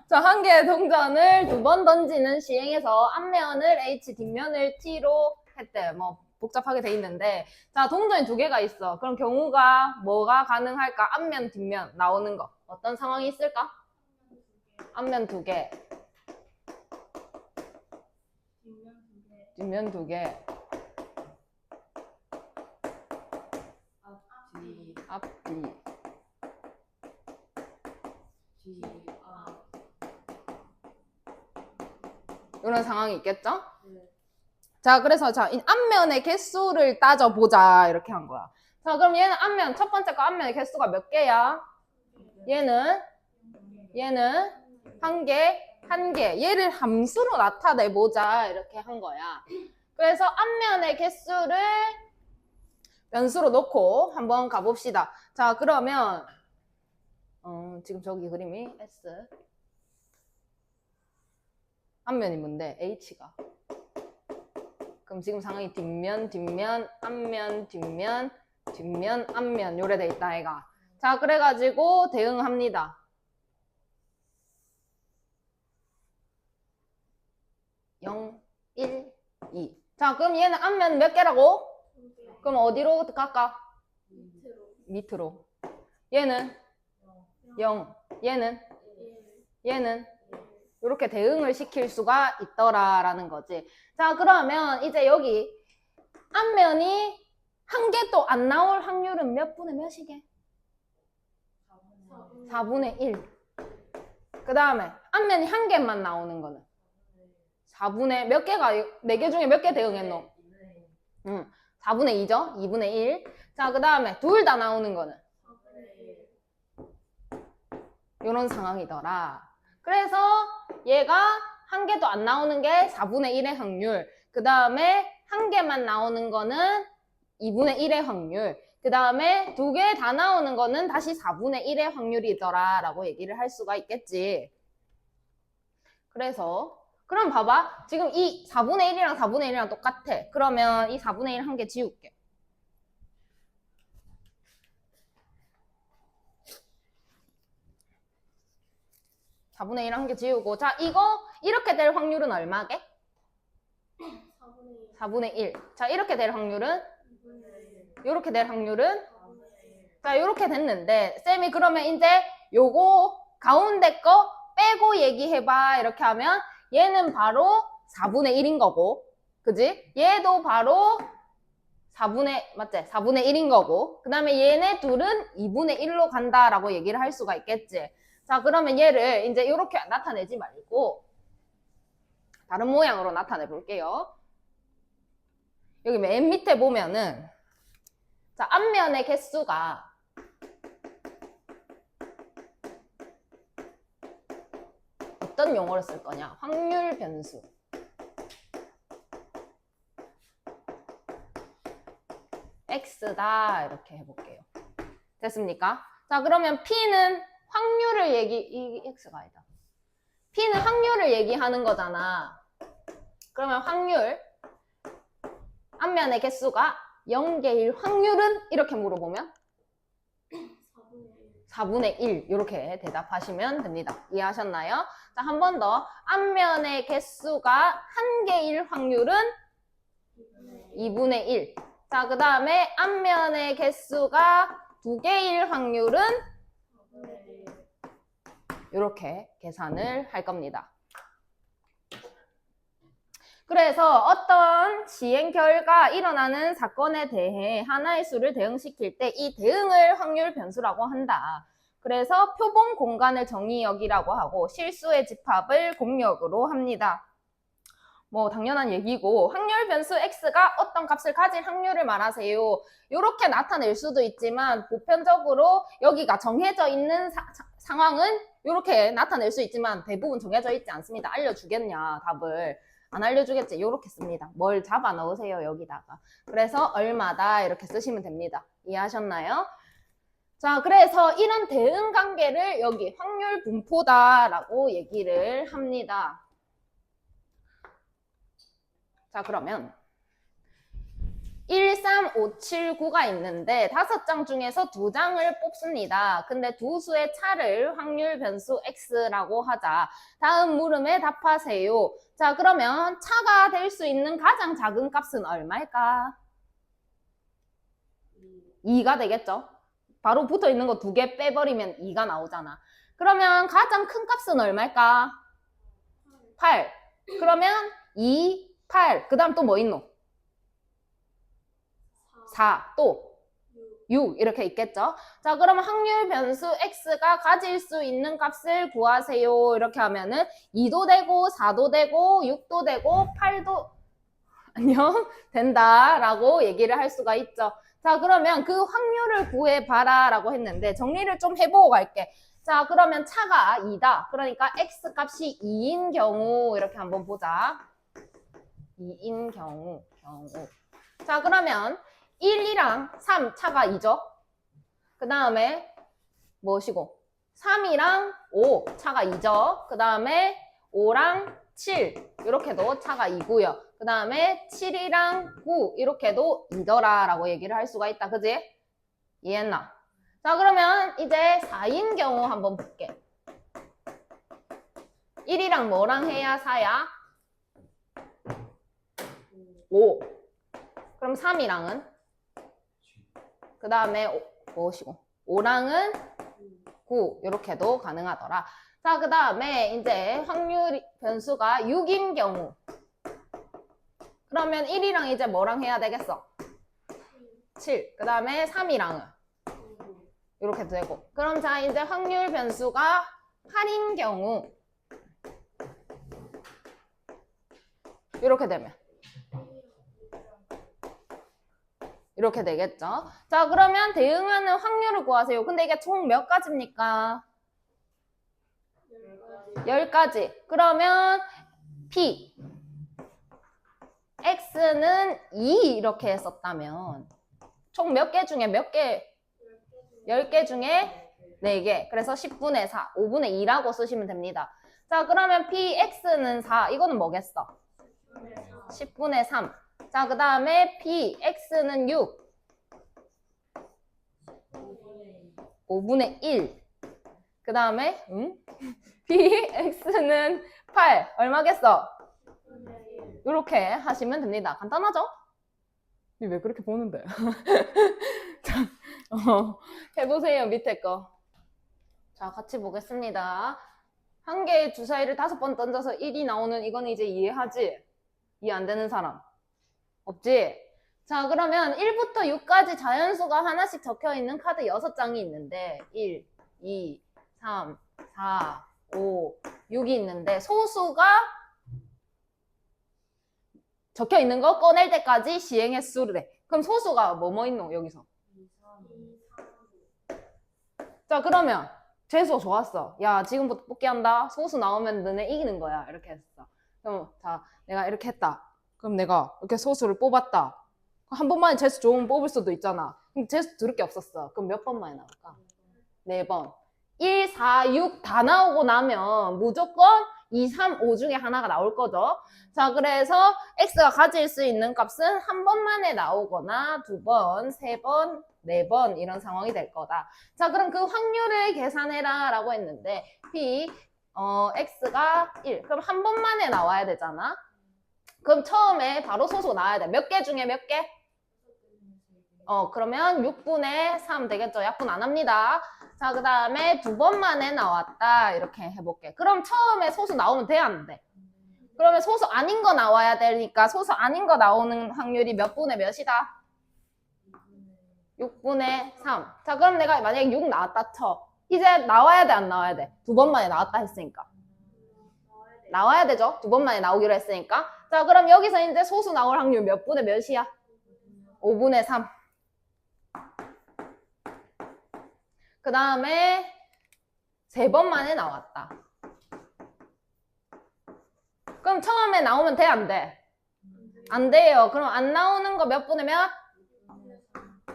자, 한 개의 동전을 두 번 던지는 시행에서 앞면을 H, 뒷면을 T로 했대. 뭐 복잡하게 돼 있는데, 자, 동전이 두 개가 있어. 그럼 경우가 뭐가 가능할까? 앞면, 뒷면 나오는 거. 어떤 상황이 있을까? 앞면 두 개, 뒷면 두 개, 앞뒤. 이런 상황이 있겠죠? 자, 그래서 자, 이 앞면의 개수를 따져보자 이렇게 한 거야. 자, 그럼 얘는 앞면, 첫 번째 거 앞면의 개수가 몇 개야? 얘는 한 개, 한 개. 얘를 함수로 나타내보자 이렇게 한 거야. 그래서 앞면의 개수를 변수로 놓고 한번 가봅시다. 자, 그러면 지금 저기 그림이 S. 앞면이 뭔데? H가. 그럼 지금 상황이 뒷면, 뒷면, 앞면, 뒷면, 뒷면, 앞면 요래 돼 있다 애가. 자, 그래가지고 대응합니다. 0, 1, 2. 자, 그럼 얘는 앞면 몇 개라고? 그럼 어디로 갈까? 밑으로. 얘는 0. 얘는 이렇게 대응을 시킬 수가 있더라라는 거지. 자, 그러면 이제 여기 앞면이 한 개도 안 나올 확률은 몇 분의 몇이게? 4분의 1. 그 다음에 앞면이 한 개만 나오는 거는 4분의 몇 개가, 4개 중에 몇 개 대응했노? 4분의 2죠? 2분의 1. 자, 그 다음에 둘 다 나오는 거는 이런 상황이더라. 그래서 얘가 한 개도 안 나오는 게 4분의 1의 확률. 그 다음에 한 개만 나오는 거는 2분의 1의 확률. 그 다음에 두 개 다 나오는 거는 다시 4분의 1의 확률이더라 라고 얘기를 할 수가 있겠지. 그래서 그럼 봐봐. 지금 이 4분의 1이랑 4분의 1이랑 똑같아. 그러면 이 4분의 1 한 개 지울게. 4분의 1 한 개 지우고. 자, 이거 이렇게 될 확률은 얼마게? 4분의 1. 자, 이렇게 될 확률은? 이렇게 될 확률은? 자, 이렇게 됐는데 쌤이 그러면 이제 요거 가운데 거 빼고 얘기해봐 이렇게 하면 얘는 바로 4분의 1인 거고, 그지? 얘도 바로 4분의, 맞지? 4분의 1인 거고, 그 다음에 얘네 둘은 2분의 1로 간다라고 얘기를 할 수가 있겠지. 자, 그러면 얘를 이제 이렇게 나타내지 말고 다른 모양으로 나타내 볼게요. 여기 맨 밑에 보면은 자, 앞면의 개수가 어떤 용어를 쓸 거냐? 확률 변수. X다 이렇게 해볼게요. 됐습니까? 자, 그러면 P는 확률을 이 X가 아니다. P는 확률을 얘기하는 거잖아. 그러면 확률 앞면의 개수가 0개일 확률은 이렇게 물어보면 4분의 1 이렇게 대답하시면 됩니다. 이해하셨나요? 자, 한 번 더. 앞면의 개수가 1개일 확률은 2분의 1. 자, 그 다음에 앞면의 개수가 2개일 확률은 이렇게 계산을 할 겁니다. 그래서 어떤 시행 결과 일어나는 사건에 대해 하나의 수를 대응시킬 때 이 대응을 확률 변수라고 한다. 그래서 표본 공간을 정의역이라고 하고 실수의 집합을 공역으로 합니다. 뭐 당연한 얘기고 확률 변수 x가 어떤 값을 가질 확률을 말하세요. 이렇게 나타낼 수도 있지만 보편적으로 여기가 정해져 있는 상황은 이렇게 나타낼 수 있지만 대부분 정해져 있지 않습니다. 알려주겠냐 답을. 안 알려주겠지. 이렇게 씁니다. 뭘 잡아 넣으세요 여기다가. 그래서 얼마다 이렇게 쓰시면 됩니다. 이해하셨나요? 자, 그래서 이런 대응 관계를 여기 확률 분포다라고 얘기를 합니다. 자, 그러면 1, 3, 5, 7, 9가 있는데 5장 중에서 2장을 뽑습니다. 근데 두 수의 차를 확률 변수 x라고 하자. 다음 물음에 답하세요. 자, 그러면 차가 될 수 있는 가장 작은 값은 얼마일까? 2가 되겠죠? 바로 붙어 있는 거 2개 빼버리면 2가 나오잖아. 그러면 가장 큰 값은 얼마일까? 8. 그러면 2, 8. 그 다음 또 뭐 있노? 4. 또 6 이렇게 있겠죠? 자, 그러면 확률 변수 x가 가질 수 있는 값을 구하세요. 이렇게 하면은 2도 되고 4도 되고 6도 되고 8도 안녕 된다라고 얘기를 할 수가 있죠. 자, 그러면 그 확률을 구해봐라 라고 했는데 정리를 좀 해보고 갈게. 자, 그러면 차가 2다. 그러니까 x 값이 2인 경우 이렇게 한번 보자. 2인 경우. 자, 그러면 1, 2랑 3 차가 2죠. 그 다음에 무엇이고? 3이랑 5 차가 2죠. 그 다음에 5랑 7 이렇게도 차가 2고요. 그 다음에 7이랑 9 이렇게도 2더라 라고 얘기를 할 수가 있다. 그지? 이해했나? 자, 그러면 이제 4인 경우 한번 볼게. 1이랑 뭐랑 해야 4야? 5. 그럼 3이랑은? 그 다음에 무엇이고? 5랑은 9 이렇게도 가능하더라. 자, 그 다음에 이제 확률 변수가 6인 경우. 그러면 1이랑 이제 뭐랑 해야 되겠어? 7. 그 다음에 3이랑은 이렇게 되고. 그럼 자, 이제 확률 변수가 8인 경우. 이렇게 되면. 이렇게 되겠죠. 자, 그러면 대응하는 확률을 구하세요. 근데 이게 총 몇 가지입니까? 10가지. 그러면 P X는 2 이렇게 했었다면 총 몇 개 중에 몇 개? 10개 중에 4개. 그래서 10분의 4, 5분의 2라고 쓰시면 됩니다. 자, 그러면 PX는 4. 이거는 뭐겠어? 10분의 3. 자, 그 다음에 PX는 6. 5분의 1. 그 다음에 PX는 8. 얼마겠어? 이렇게 하시면 됩니다. 간단하죠? 왜 그렇게 보는데? 자, 해보세요, 밑에 거. 자, 같이 보겠습니다. 한 개의 주사위를 5번 던져서 1이 나오는 이건 이제 이해하지? 이해 안 되는 사람? 없지? 자, 그러면 1부터 6까지 자연수가 하나씩 적혀있는 카드 6장이 있는데 1, 2, 3, 4, 5, 6이 있는데 소수가 적혀있는 거 꺼낼 때까지 시행횟수를 해. 그럼 소수가 뭐 있노 여기서? 자, 그러면 재수 좋았어. 야, 지금부터 뽑기한다. 소수 나오면 너네 이기는 거야. 이렇게 했어. 그럼 자, 내가 이렇게 했다. 그럼 내가 이렇게 소수를 뽑았다. 한 번만에 재수 좋으면 뽑을 수도 있잖아. 근데 재수 들을 게 없었어. 그럼 몇 번 만에 나올까? 4번. 1, 4, 6 다 나오고 나면 무조건 2, 3, 5 중에 하나가 나올 거죠. 자, 그래서 x가 가질 수 있는 값은 한 번 만에 나오거나 2번, 3번, 4번 이런 상황이 될 거다. 자, 그럼 그 확률을 계산해라 라고 했는데 p x가 1. 그럼 한 번 만에 나와야 되잖아. 그럼 처음에 바로 소수가 나와야 돼. 몇 개 중에 몇 개? 그러면 6분의 3 되겠죠. 약분 안 합니다. 자, 그 다음에 2번 만에 나왔다. 이렇게 해볼게. 그럼 처음에 소수 나오면 돼? 안 돼? 그러면 소수 아닌 거 나와야 되니까 소수 아닌 거 나오는 확률이 몇 분의 몇이다? 6분의 3. 자, 그럼 내가 만약에 6 나왔다 쳐. 이제 나와야 돼? 안 나와야 돼? 2번 만에 나왔다 했으니까. 나와야 되죠? 2번 만에 나오기로 했으니까. 자, 그럼 여기서 이제 소수 나올 확률 몇 분의 몇이야? 5분의 3. 그 다음에 3번 만에 나왔다. 그럼 처음에 나오면 돼? 안 돼? 안 돼요. 그럼 안 나오는 거 몇 분의 몇?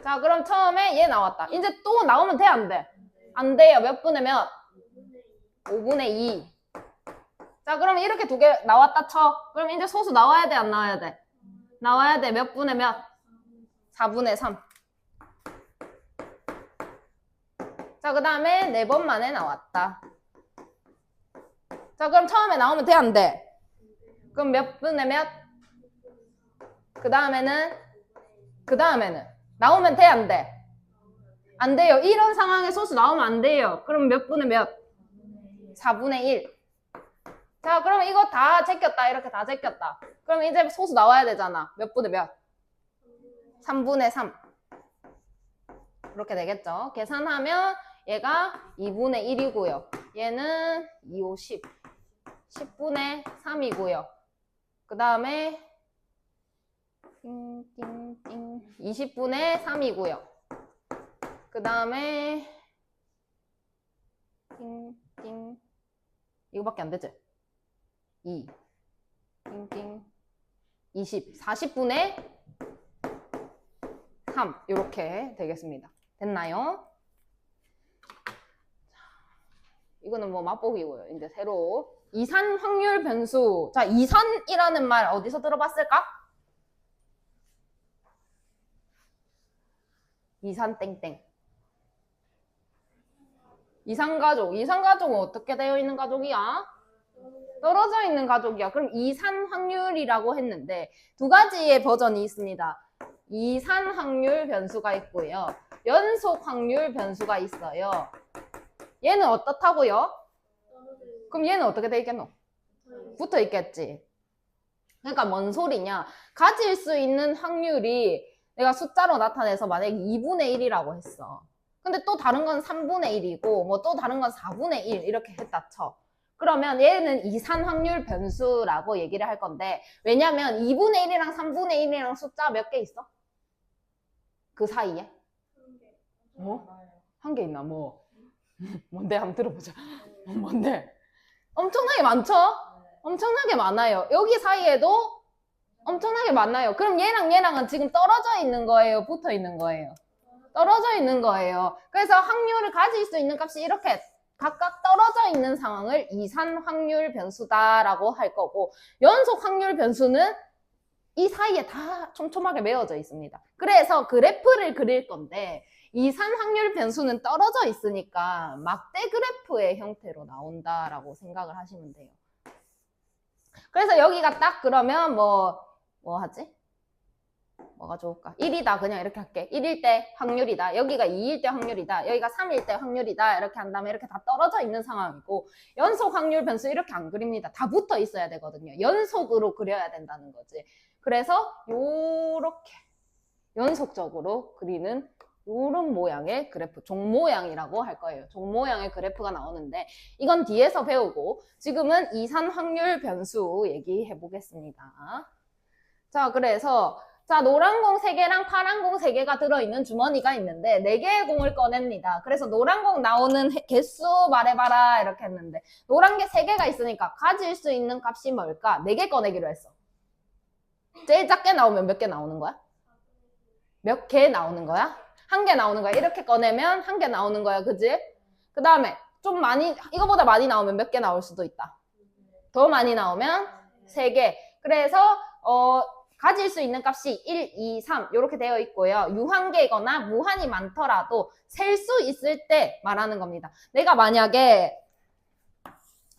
자, 그럼 처음에 얘 나왔다. 이제 또 나오면 돼? 안 돼? 안 돼요. 몇 분의 몇? 5분의 2. 자, 그럼 이렇게 2개 나왔다 쳐. 그럼 이제 소수 나와야 돼? 안 나와야 돼? 나와야 돼. 몇 분의 몇? 4분의 3. 자, 그 다음에 4번 만에 나왔다. 자, 그럼 처음에 나오면 돼, 안 돼? 그럼 몇 분의 몇? 그 다음에는 나오면 돼, 안 돼? 안 돼요. 이런 상황에 소수 나오면 안 돼요. 그럼 몇 분의 몇? 4분의 1. 자, 그럼 이거 다 제꼈다. 이렇게 다 제꼈다. 그럼 이제 소수 나와야 되잖아. 몇 분의 몇? 3분의 3. 이렇게 되겠죠. 계산하면 얘가 2분의 1이고요. 얘는 2, 5, 10. 10분의 3이고요. 그 다음에 20분의 3이고요. 그 다음에 이거밖에 안 되지? 2 20 40분의 3 이렇게 되겠습니다. 됐나요? 이거는 뭐 맛보기고요. 이제 새로 이산 확률 변수. 자, 이산이라는 말 어디서 들어봤을까? 이산 땡땡. 이산가족. 이산가족은 어떻게 되어 있는 가족이야? 떨어져 있는 가족이야. 그럼 이산 확률이라고 했는데 두 가지의 버전이 있습니다. 이산 확률 변수가 있고요. 연속 확률 변수가 있어요. 얘는 어떻다고요? 그럼 얘는 어떻게 돼 있겠노? 붙어 있겠지. 그러니까 뭔 소리냐? 가질 수 있는 확률이 내가 숫자로 나타내서 만약에 2분의 1이라고 했어. 근데 또 다른 건 3분의 1이고 뭐 또 다른 건 4분의 1 이렇게 했다 쳐. 그러면 얘는 이산 확률 변수라고 얘기를 할 건데 왜냐면 2분의 1이랑 3분의 1이랑 숫자 몇 개 있어? 그 사이에? 뭐? 한 개 있나? 뭐? 뭔데? 한번 들어보자. 뭔데? 엄청나게 많죠? 엄청나게 많아요. 여기 사이에도 엄청나게 많아요. 그럼 얘랑 얘랑은 지금 떨어져 있는 거예요? 붙어 있는 거예요? 떨어져 있는 거예요. 그래서 확률을 가질 수 있는 값이 이렇게 각각 떨어져 있는 상황을 이산 확률 변수다라고 할 거고 연속 확률 변수는 이 사이에 다 촘촘하게 매어져 있습니다. 그래서 그래프를 그릴 건데 이산 확률 변수는 떨어져 있으니까 막대 그래프의 형태로 나온다라고 생각을 하시면 돼요. 그래서 여기가 딱 그러면 뭐 하지? 뭐가 좋을까? 1이다 그냥 이렇게 할게. 1일 때 확률이다. 여기가 2일 때 확률이다. 여기가 3일 때 확률이다. 이렇게 한 다음에 이렇게 다 떨어져 있는 상황이고 연속 확률 변수 이렇게 안 그립니다. 다 붙어 있어야 되거든요. 연속으로 그려야 된다는 거지. 그래서 요렇게 연속적으로 그리는 이런 모양의 그래프, 종 모양이라고 할 거예요. 종 모양의 그래프가 나오는데 이건 뒤에서 배우고 지금은 이산 확률 변수 얘기해 보겠습니다. 자, 그래서 자, 노란 공 3개랑 파란 공 3개가 들어있는 주머니가 있는데 4개의 공을 꺼냅니다. 그래서 노란 공 나오는 개수 말해봐라 이렇게 했는데 노란 게 3개가 있으니까 가질 수 있는 값이 뭘까? 4개 꺼내기로 했어. 제일 작게 나오면 몇 개 나오는 거야? 몇 개 나오는 거야? 1개 나오는 거야. 이렇게 꺼내면 1개 나오는 거야. 그지? 그 다음에 좀 많이, 이거보다 많이 나오면 몇 개 나올 수도 있다. 더 많이 나오면 3개. 그래서 가질 수 있는 값이 1, 2, 3 이렇게 되어 있고요. 유한계거나 무한이 많더라도 셀 수 있을 때 말하는 겁니다. 내가 만약에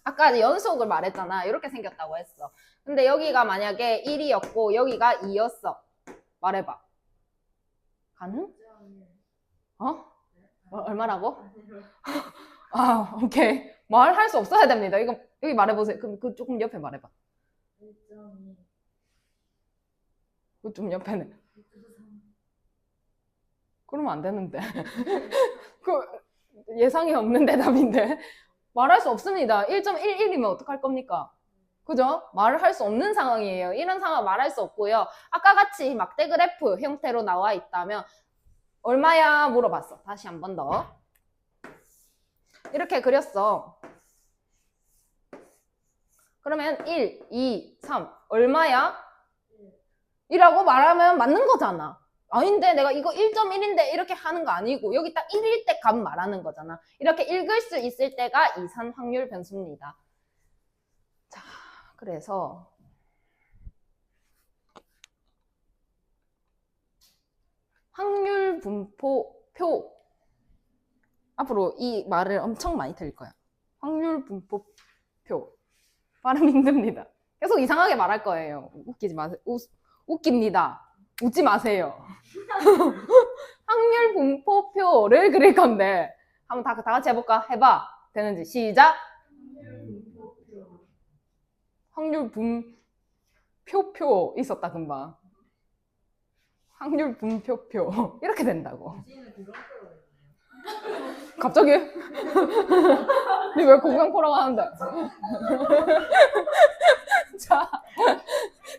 아까 연속을 말했잖아. 이렇게 생겼다고 했어. 근데 여기가 만약에 1이었고 여기가 2였어. 말해봐. 가능? 얼마라고? 아, 오케이. 말할 수 없어야 됩니다. 이거 여기 말해보세요. 그럼 그 조금 옆에 말해봐. 그 좀 옆에는. 그러면 안 되는데. 그 예상이 없는 대답인데. 말할 수 없습니다. 1.11이면 어떡할 겁니까? 그죠? 말을 할 수 없는 상황이에요. 이런 상황 말할 수 없고요. 아까 같이 막대 그래프 형태로 나와 있다면 얼마야? 물어봤어. 다시 한 번 더. 이렇게 그렸어. 그러면 1, 2, 3 얼마야? 이라고 말하면 맞는 거잖아. 아닌데 내가 이거 1.1인데 이렇게 하는 거 아니고 여기 딱 1일 때 값 말하는 거잖아. 이렇게 읽을 수 있을 때가 이산 확률 변수입니다. 자, 그래서 분포표. 앞으로 이 말을 엄청 많이 들을 거야. 확률 분포표. 발음 힘듭니다. 계속 이상하게 말할 거예요. 웃기지 마세요. 웃깁니다. 웃지 마세요. 확률 분포표를 그릴 건데 한번 다 같이 해볼까? 해봐. 되는지. 시작. 확률 분표표 있었다 금방. 확률 분표표 이렇게 된다고. 갑자기? 니 왜 공강포라고 하는데?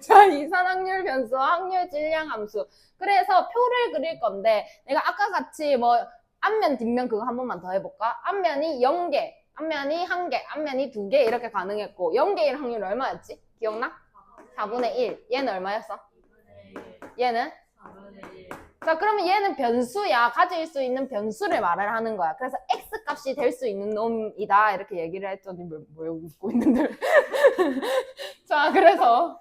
자, 이산확률 변수, 확률 질량 함수. 그래서 표를 그릴 건데 내가 아까 같이 뭐 앞면, 뒷면 그거 한 번만 더 해볼까? 앞면이 0개, 앞면이 1개, 앞면이 2개 이렇게 가능했고 0개일 확률 얼마였지? 기억나? 4분의 1. 얘는 얼마였어? 얘는? 자, 그러면 얘는 변수야. 가질 수 있는 변수를 말을 하는 거야. 그래서 X값이 될 수 있는 놈이다. 이렇게 얘기를 했더니 왜 웃고 있는데. 자, 그래서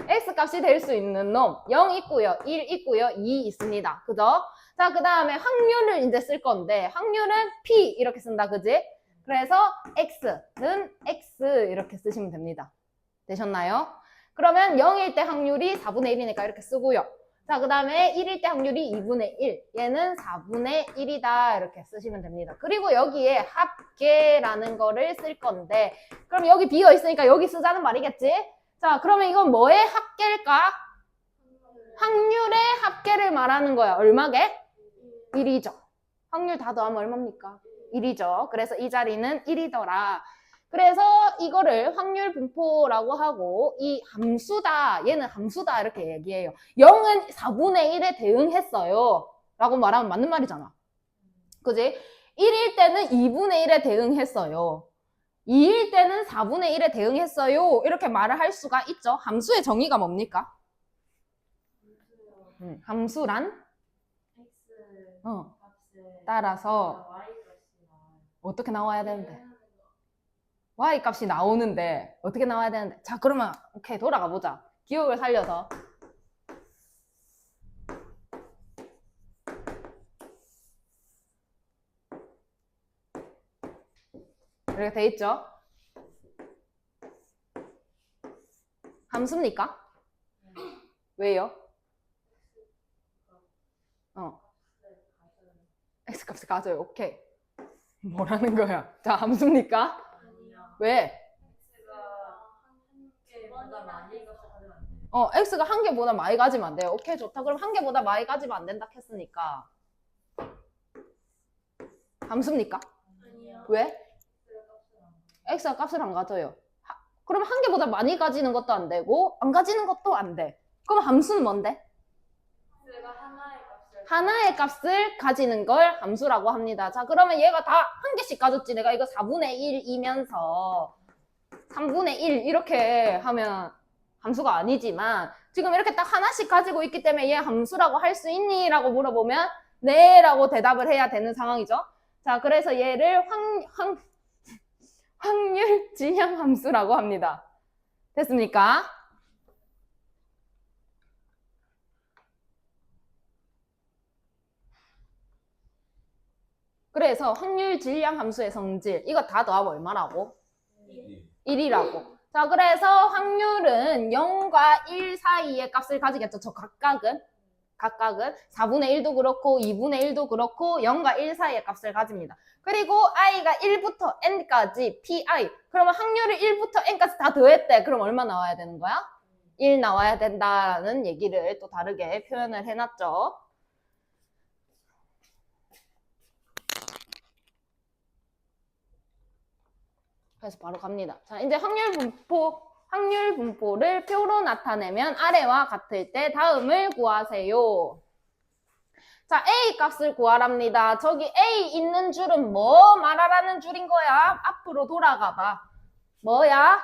X값이 될 수 있는 놈 0 있고요. 1 있고요. 2 있습니다. 그죠? 자, 그 다음에 확률을 이제 쓸 건데 확률은 P 이렇게 쓴다. 그지? 그래서 X는 X 이렇게 쓰시면 됩니다. 되셨나요? 그러면 0일 때 확률이 4분의 1이니까 이렇게 쓰고요. 자, 그 다음에 1일 때 확률이 2분의 1. 얘는 4분의 1이다. 이렇게 쓰시면 됩니다. 그리고 여기에 합계라는 거를 쓸 건데, 그럼 여기 비어 있으니까 여기 쓰자는 말이겠지? 자, 그러면 이건 뭐의 합계일까? 확률의 합계를 말하는 거야. 얼마게? 1이죠. 확률 다 더하면 얼마입니까? 1이죠. 그래서 이 자리는 1이더라. 그래서 이거를 확률 분포라고 하고 이 함수다, 얘는 함수다 이렇게 얘기해요. 0은 4분의 1에 대응했어요 라고 말하면 맞는 말이잖아. 그지? 1일 때는 2분의 1에 대응했어요. 2일 때는 4분의 1에 대응했어요. 이렇게 말을 할 수가 있죠. 함수의 정의가 뭡니까? 함수란? 따라서 어떻게 나와야 되는데? Y값이 나오는데 어떻게 나와야 되는데? 자, 그러면 오케이, 돌아가 보자. 기억을 살려서. 이렇게 돼 있죠? 함수입니까? 왜요? X값을 가져요. 오케이. 뭐라는 거야? 자, 함수입니까? 왜? X가 한 개보다 많이 가지면 안 돼요. 오케이, 좋다. 그럼 한 개보다 많이 가지면 안 된다 했으니까. 함수입니까? 아니요. 왜? X가 값을 안 가져요. 그럼 한 개보다 많이 가지는 것도 안 되고, 안 가지는 것도 안 돼. 그럼 함수는 뭔데? 하나의 값을 가지는 걸 함수라고 합니다. 자, 그러면 얘가 다 한 개씩 가졌지. 내가 이거 4분의 1이면서 3분의 1 이렇게 하면 함수가 아니지만 지금 이렇게 딱 하나씩 가지고 있기 때문에 얘 함수라고 할 수 있니? 라고 물어보면 네 라고 대답을 해야 되는 상황이죠. 자, 그래서 얘를 확률 질량 함수라고 합니다. 됐습니까? 그래서 확률 질량 함수의 성질 이거 다 더하면 얼마라고? 1이라고. 자, 그래서 확률은 0과 1 사이의 값을 가지겠죠. 저 각각은 4분의 1도 그렇고 2분의 1도 그렇고 0과 1 사이의 값을 가집니다. 그리고 i가 1부터 n까지 pi. 그러면 확률을 1부터 n까지 다 더했대. 그럼 얼마 나와야 되는 거야? 1 나와야 된다는 얘기를 또 다르게 표현을 해놨죠. 그래서 바로 갑니다. 자, 이제 확률 분포를 표로 나타내면 아래와 같을 때 다음을 구하세요. 자, A 값을 구하랍니다. 저기 A 있는 줄은 뭐 말하라는 줄인 거야? 앞으로 돌아가 봐. 뭐야?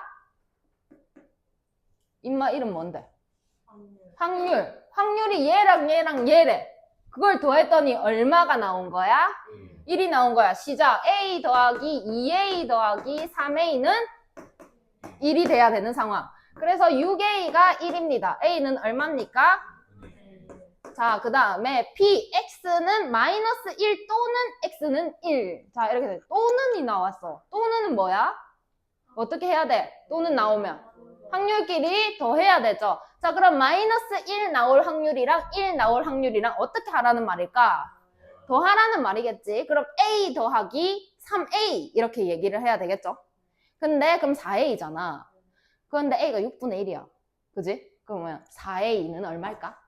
임마 이름 뭔데? 확률. 확률이 얘랑 얘래. 그걸 더했더니 얼마가 나온 거야? 1이 나온 거야. 시작. A 더하기 2A 더하기 3A는 1이 돼야 되는 상황. 그래서 6A가 1입니다. A는 얼마입니까? 자, 그 다음에 px는 마이너스 1 또는 x는 1. 자, 이렇게 돼. 또는이 나왔어. 또는은 뭐야? 어떻게 해야 돼? 또는 나오면 확률끼리 더해야 되죠. 자, 그럼 마이너스 1 나올 확률이랑 1 나올 확률이랑 어떻게 하라는 말일까? 더하라는 말이겠지. 그럼 a 더하기 3a 이렇게 얘기를 해야 되겠죠. 근데 그럼 4a잖아. 그런데 a가 6분의 1이야. 그지? 그러면 4a는 얼마일까?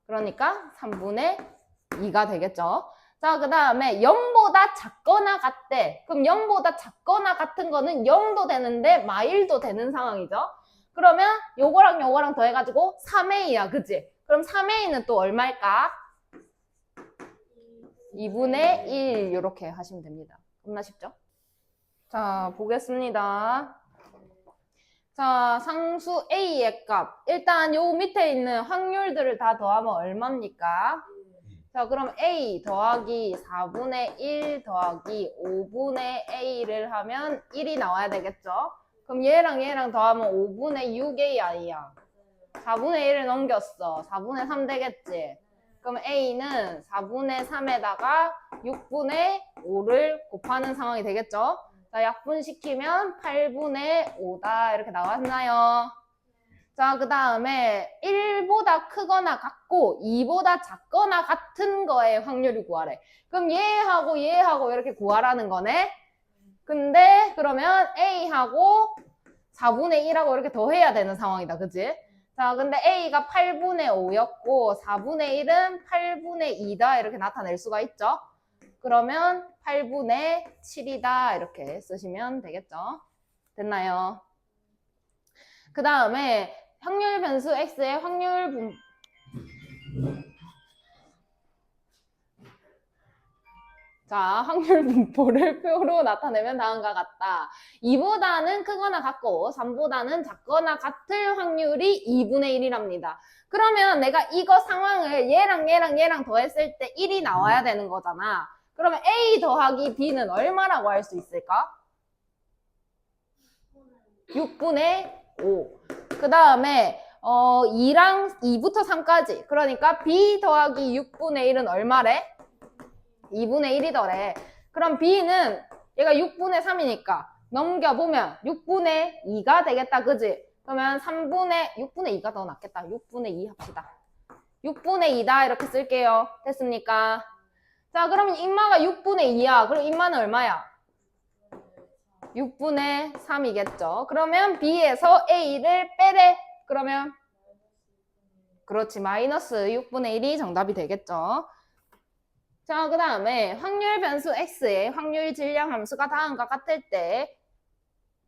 그러니까 3분의 2가 되겠죠. 자, 그 다음에 0보다 작거나 같대. 그럼 0보다 작거나 같은 거는 0도 되는데 마일도 되는 상황이죠. 그러면 요거랑 요거랑 더해가지고 3a야. 그치? 그럼 3a는 또 얼마일까? 2분의 1 이렇게 하시면 됩니다. 겁나 쉽죠? 자, 보겠습니다. 자, 상수 a의 값. 일단 요 밑에 있는 확률들을 다 더하면 얼마입니까? 자, 그럼 a 더하기 4분의 1 더하기 5분의 a를 하면 1이 나와야 되겠죠? 그럼 얘랑 얘랑 더하면 5분의 6a i야. 4분의 1을 넘겼어. 4분의 3 되겠지? 그럼 a는 4분의 3에다가 6분의 5를 곱하는 상황이 되겠죠? 자, 약분시키면 8분의 5다 이렇게 나왔나요? 자, 그 다음에 1보다 크거나 같고 2보다 작거나 같은 거의 확률을 구하래. 그럼 얘하고 얘하고 이렇게 구하라는 거네. 근데 그러면 a하고 4분의 1하고 이렇게 더해야 되는 상황이다. 그치? 자, 근데 a가 8분의 5였고 4분의 1은 8분의 2다 이렇게 나타낼 수가 있죠. 그러면 8분의 7이다 이렇게 쓰시면 되겠죠. 됐나요? 그 다음에 확률 변수 x의 확률 확률 분포를 표로 나타내면 다음과 같다. 2보다는 크거나 같고 3보다는 작거나 같을 확률이 2분의 1이랍니다. 그러면 내가 이거 상황을 얘랑 얘랑 얘랑 더했을 때 1이 나와야 되는 거잖아. 그러면 a 더하기 b는 얼마라고 할 수 있을까? 6분의 5. 그 다음에 2부터 3까지. 그러니까 b 더하기 6분의 1은 얼마래? 2분의 1이더래. 그럼 b는 얘가 6분의 3이니까 넘겨보면 6분의 2가 되겠다. 그지? 그러면 6분의 2가 더 낫겠다. 6분의 2 합시다. 6분의 2다 이렇게 쓸게요. 됐습니까? 자, 그럼 인마가 6분의 2야. 그럼 인마는 얼마야? 6분의 3이겠죠. 그러면 b에서 a를 빼래. 그러면 그렇지. 마이너스 6분의 1이 정답이 되겠죠. 자, 그 다음에 확률 변수 x의 확률 질량 함수가 다음과 같을 때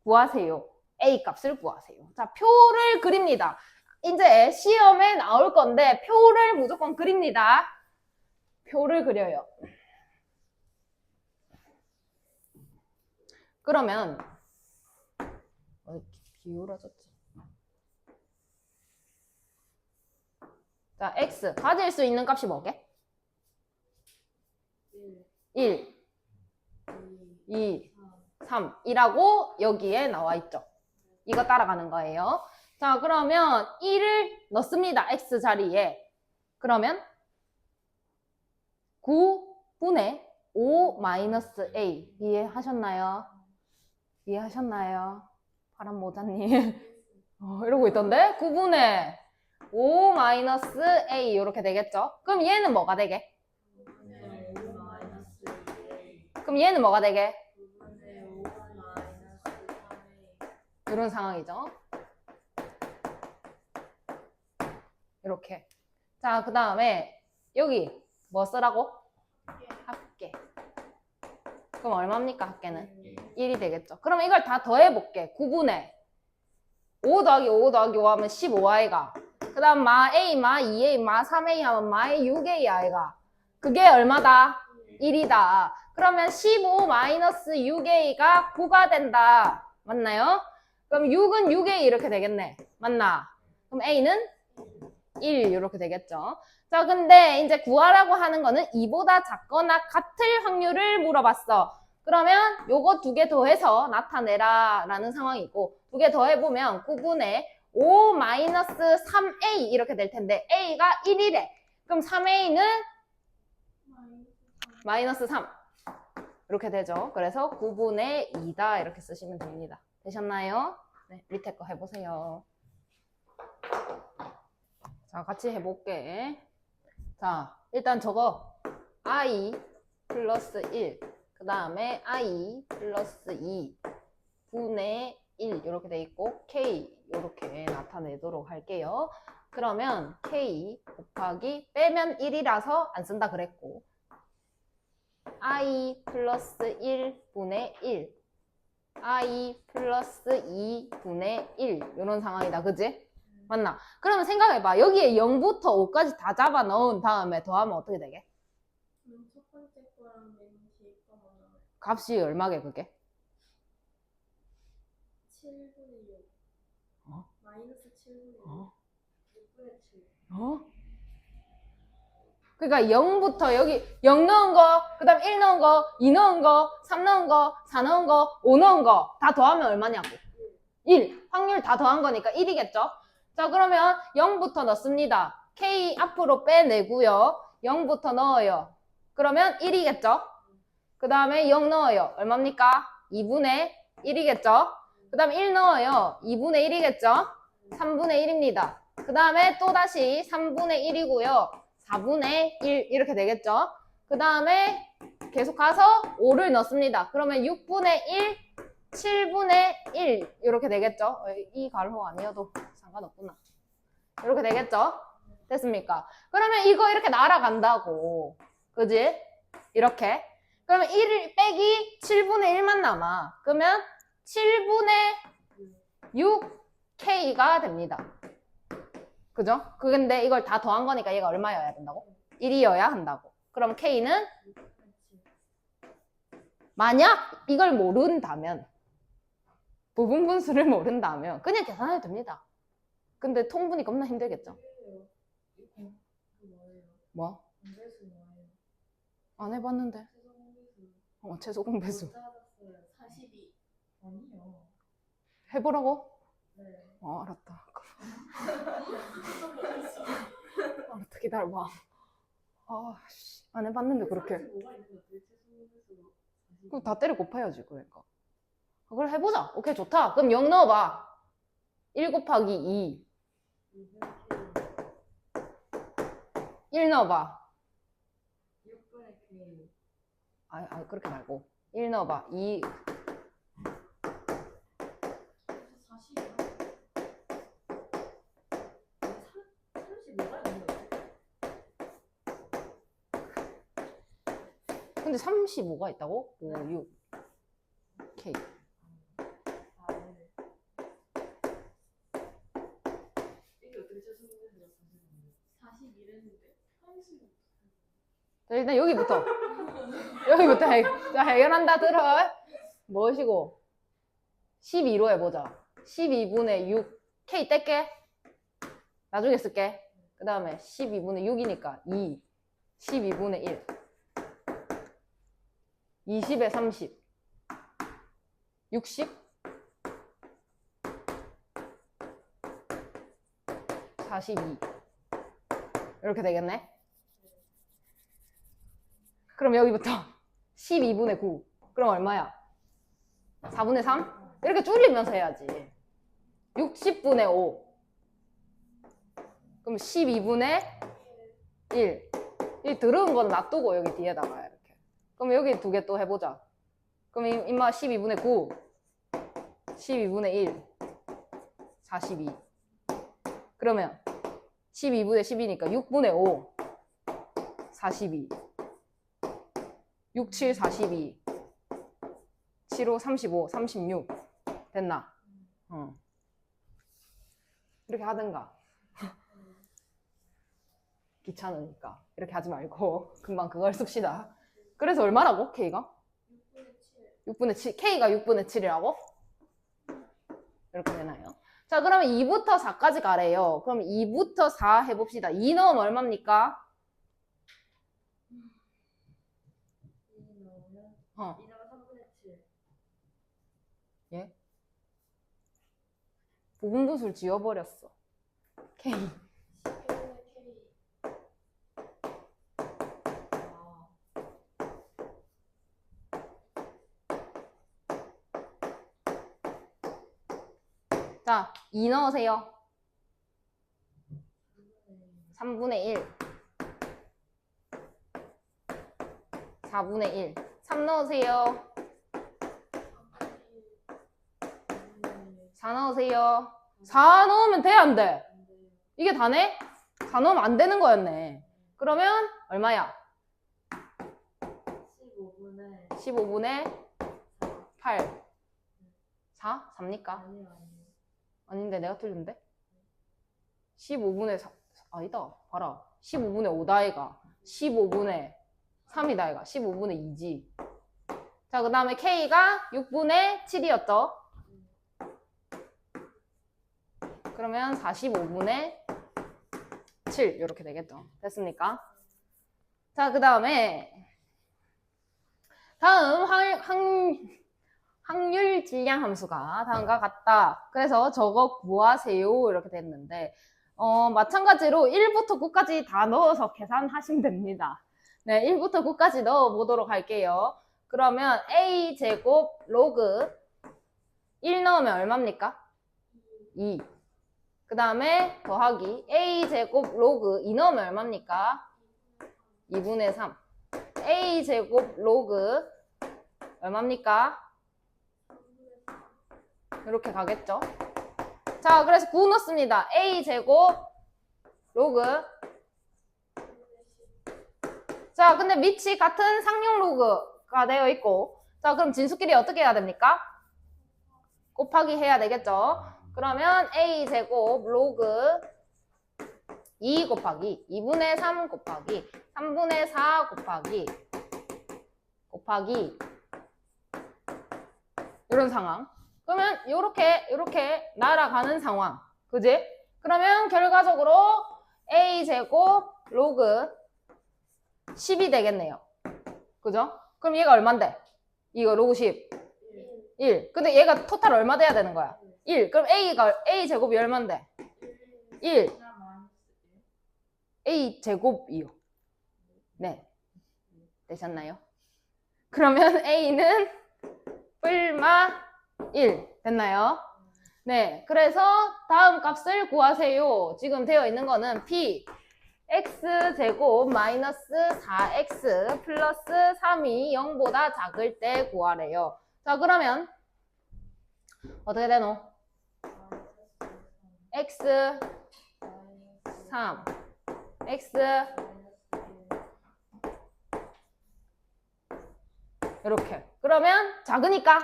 구하세요. a 값을 구하세요. 자, 표를 그립니다. 이제 시험에 나올 건데 표를 무조건 그립니다. 표를 그려요. 그러면 기울어졌지. 자, x 가질 수 있는 값이 뭐게? 1, 2, 3이라고 여기에 나와 있죠. 이거 따라가는 거예요. 자, 그러면 1을 넣습니다. x 자리에. 그러면 9분의 5 마이너스 a. 이해하셨나요? 이해하셨나요? 파란 모자님. 이러고 있던데? 9분의 5 마이너스 a 이렇게 되겠죠? 그럼 얘는 뭐가 되게? 그럼 얘는 뭐가 되게? 이런 상황이죠. 이렇게. 자, 그 다음에 여기 뭐 쓰라고? 합계. 그럼 얼마입니까? 합계는? 1이 되겠죠. 그럼 이걸 다 더해볼게. 9분의 5 더하기 5 더하기 5 하면 15i가. 그 다음 마 a, 마 2a, 마 3a 하면 마의 6a i가. 그게 얼마다? 1이다. 그러면 15 마이너스 6a가 9가 된다. 맞나요? 그럼 6은 6a 이렇게 되겠네. 맞나? 그럼 a는 1 이렇게 되겠죠. 자, 근데 이제 구하라고 하는 거는 2보다 작거나 같을 확률을 물어봤어. 그러면 요거 두 개 더해서 나타내라 라는 상황이고 두 개 더해보면 9분의 5 마이너스 3a 이렇게 될 텐데 a가 1이래. 그럼 3a는 마이너스 3 이렇게 되죠. 그래서 9분의 2다 이렇게 쓰시면 됩니다. 되셨나요? 네, 밑에 거 해보세요. 자, 같이 해볼게. 자, 일단 저거 i 플러스 1, 그 다음에 i 플러스 2 분의 1 이렇게 돼 있고 k 이렇게 나타내도록 할게요. 그러면 k 곱하기 빼면 1이라서 안 쓴다 그랬고 i 플러스 1 분의 1 i 플러스 2 분의 1 이런 상황이다. 그지? 맞나? 그러면 생각해봐. 여기에 0부터 5까지 다 잡아 넣은 다음에 더하면 어떻게 되게? 첫 번째 거랑 맨 뒤에 거만 나와요. 값이 얼마게 그게? 7분의 6. 마이너스 7분의 6. 어? 6분의 7. 어? 그러니까 0부터 여기 0 넣은 거, 그 다음 1 넣은 거, 2 넣은 거, 3 넣은 거, 4 넣은 거, 5 넣은 거 다 더하면 얼마냐고? 1. 확률 다 더한 거니까 1이겠죠? 자, 그러면 0부터 넣습니다. K 앞으로 빼내고요. 0부터 넣어요. 그러면 1이겠죠? 그 다음에 0 넣어요. 얼마입니까? 2분의 1이겠죠? 그 다음에 1 넣어요. 2분의 1이겠죠? 3분의 1입니다. 그 다음에 또다시 3분의 1이고요. 4분의 1 이렇게 되겠죠? 그 다음에 계속 가서 5를 넣습니다. 그러면 6분의 1, 7분의 1 이렇게 되겠죠? 이 가로 아니어도 상관없구나. 이렇게 되겠죠? 됐습니까? 그러면 이거 이렇게 날아간다고. 그지? 이렇게. 그러면 1 빼기 7분의 1만 남아. 그러면 7분의 6K가 됩니다. 그죠? 근데 이걸 다 더한 거니까 얘가 얼마여야 된다고? 1이어야 한다고. 그럼 K는 만약 이걸 모른다면 부분 분수를 모른다면 그냥 계산해도 됩니다. 근데 통분이 겁나 힘들겠죠? 뭐? 안 해봤는데. 최소 공배수. 42. 아니요. 해보라고? 네. 알았다. 알았다, 기다려봐. 안 해봤는데 그렇게. 그럼 다 때려 곱해야지, 그러니까. 그래, 해보자. 오케이, 좋다. 그럼 0 넣어봐. 1 곱하기 2. 1 넣어봐. 6분의 K. 그렇게 말고. 1 넣어봐. 2. 40이야? 35가 있는 거지? 근데 35가 있다고? 5, 6. K. 아, 네. 이게 어떻게 최소공배수가 41했는데 30. 자, 일단 여기부터 자, 해결한다 들어. 뭐시고 12로 해보자. 12분의 6 K 뗄게. 나중에 쓸게. 그 다음에 12분의 6이니까 2 12분의 1 20에 30 60 42 이렇게 되겠네. 그럼 여기부터 12분의 9 그럼 얼마야? 4분의 3? 이렇게 줄이면서 해야지. 60분의 5 그럼 12분의 1 이 들어온 거는 놔두고 여기 뒤에다가 이렇게. 그럼 여기 두 개 또 해보자. 그럼 임마 12분의 9 12분의 1 42 그러면 12분의 10이니까 6분의 5 42 6, 7, 42 7, 5, 35 36 됐나? 이렇게 하든가. 귀찮으니까 이렇게 하지 말고 금방 그걸 씁시다. 그래서 얼마라고? K가? 6분의 7 K가 6분의 7이라고? 이렇게 되나요? 자, 그러면 2부터 4까지 가래요. 그럼 2부터 4 해봅시다. 2 넣으면 얼마입니까? 2 넣으면 2 넣으면 3분의 7. 예? 부분분수를 지워버렸어. K. 12분의 K. 자, 2 넣으세요. 3분의 1. 4분의 1. 3 넣으세요. 4 넣으세요. 4 넣으면 돼, 안 돼? 이게 다네? 4 넣으면 안 되는 거였네. 그러면 얼마야? 15분의 15분의 8. 4? 4입니까? 아니요. 아닌데 내가 틀린데? 15분의 4. 아니다. 봐라. 15분의 5다 얘가. 15분의 3이다 얘가. 15분의 2지. 자, 그 다음에 K가 6분의 7이었죠? 그러면 45분의 7 이렇게 되겠죠. 됐습니까? 자, 그 다음에 다음 확률 질량 함수가 다음과 같다. 그래서 저거 구하세요 이렇게 됐는데 마찬가지로 1부터 9까지 다 넣어서 계산하시면 됩니다. 네, 1부터 9까지 넣어보도록 할게요. 그러면 a제곱 로그 1 넣으면 얼마입니까? 2. 그 다음에 더하기 a제곱 로그 2 넣으면 얼마입니까? 2분의 3. a제곱 로그 얼마입니까? 이렇게 가겠죠? 자, 그래서 9 넣습니다. a제곱 로그. 자, 근데 밑이 같은 상용 로그가 되어 있고, 자, 그럼 진수끼리 어떻게 해야 됩니까? 곱하기 해야 되겠죠? 그러면 a제곱 로그 2 곱하기 2분의 3 곱하기 3분의 4 곱하기 이런 상황. 그러면 요렇게 날아가는 상황. 그지? 그러면 결과적으로 a제곱 로그 10이 되겠네요. 그죠? 그럼 얘가 얼만데? 이거 로그 10. 1. 근데 얘가 토탈 얼마 돼야 되는 거야? 1. 그럼 a제곱이 얼만데? 1. a제곱이요. 네. 되셨나요? 그러면 a는 뿔마 1 됐나요? 네, 그래서 다음 값을 구하세요. 지금 되어 있는 거는 p x제곱 마이너스 4x 플러스 3이 0보다 작을 때 구하래요. 자, 그러면 어떻게 되노? x 3 x 이렇게. 그러면 작으니까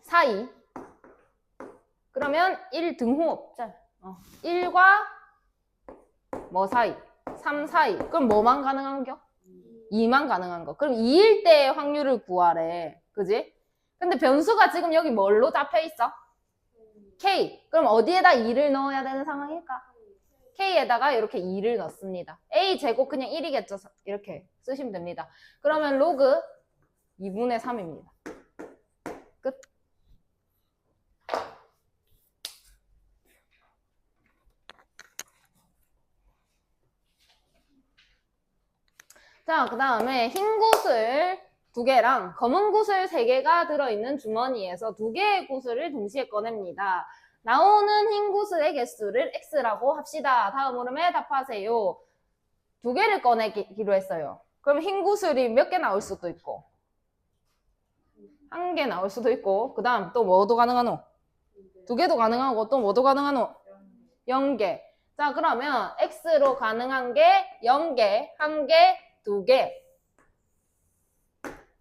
4, 2. 그러면 1 등호 없죠. 1과 뭐 사이? 3 사이. 그럼 뭐만 가능한겨? 2만 가능한 거. 그럼 2일 때의 확률을 구하래. 그지? 근데 변수가 지금 여기 뭘로 잡혀 있어? K. 그럼 어디에다 2를 넣어야 되는 상황일까? K에다가 이렇게 2를 넣습니다. A 제곱 그냥 1이겠죠. 이렇게 쓰시면 됩니다. 그러면 로그 2분의 3입니다. 끝. 자, 그 다음에 흰 구슬 2개랑 검은 구슬 3개가 들어있는 주머니에서 2개의 구슬을 동시에 꺼냅니다. 나오는 흰 구슬의 개수를 x라고 합시다. 다음 물음에 답하세요. 2개를 꺼내기로 했어요. 그럼 흰 구슬이 몇 개 나올 수도 있고 1개 나올 수도 있고 그 다음 또 뭐도 가능하노? 2개도 가능하고 또 뭐도 가능하노? 0개. 자, 그러면 x로 가능한 게 0개, 1개, 2개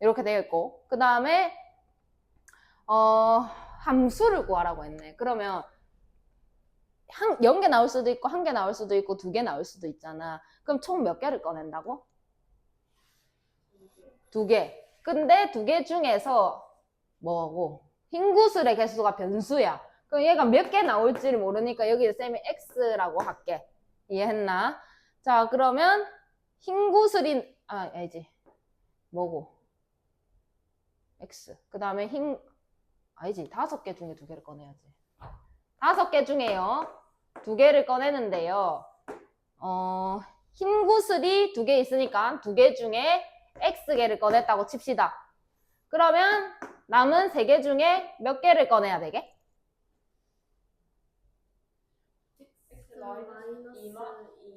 이렇게 되어 있고 그 다음에 함수를 구하라고 했네. 그러면 0개 나올 수도 있고 1개 나올 수도 있고 2개 나올 수도 있잖아. 그럼 총 몇 개를 꺼낸다고? 2개. 근데 2개 중에서 뭐고? 흰 구슬의 개수가 변수야. 그럼 얘가 몇 개 나올지를 모르니까 여기 쌤이 x라고 할게. 이해했나? 자, 그러면 흰 구슬인 알지? 뭐고? x. 그 다음에 아니지. 5개 중에 2개를 꺼내야지. 5개 중에요. 2개를 꺼내는데요. 흰 구슬이 2개 있으니까 2개 중에 X개를 꺼냈다고 칩시다. 그러면 남은 3개 중에 몇 개를 꺼내야 되게?